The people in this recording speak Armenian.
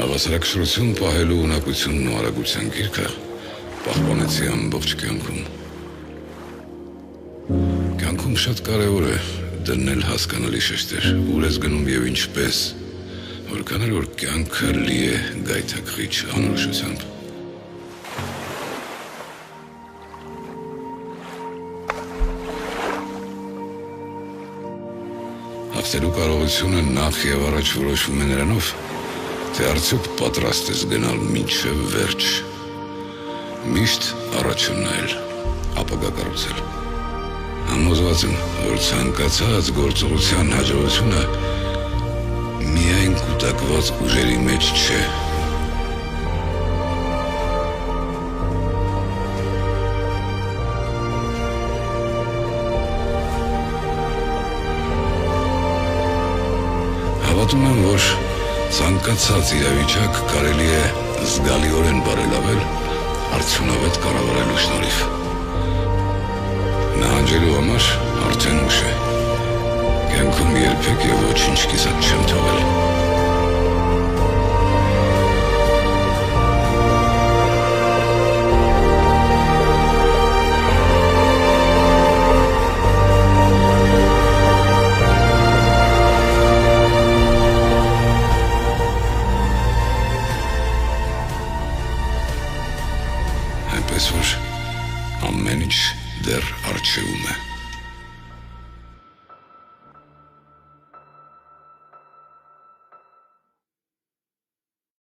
Հավասարակշռություն պահելու ունակությունն ու արագության գիրքը պահպանեցի ամբողջ կյանքում։ Կյանքում շատ կարևոր է դնել հասկանալի շեշտեր, ուր ես գնում եւ ինչպես, որքան էլ որ կյանքը լի է գայթակղիչ անորոշությամբ։ Հաղթելու կարողությունը նախ եւ առաջ որոշվում է նրանով, թե արդյոք պատրաստ ես գնալ մինչև վերջ, միշտ առաջ նայել, ապագա կառուցել։ Համոզված եմ, որ ցանկացած գործողության հաջողությունը միայն կուտակված ուժերի մեջ չէ։ Հավատում եմ, որ ցանկացած իրավիճակ կարելի է զգալիորեն բարելավել արդյունավետ կառավարելու շնորհիվ։ Նահանջելու համար արդեն ուշ է։ Կյանքում երբեք եւ ոչինչ կիսատ չեմ թողել։ Այնպես որ ամեն ինչ դեռ առջևում է։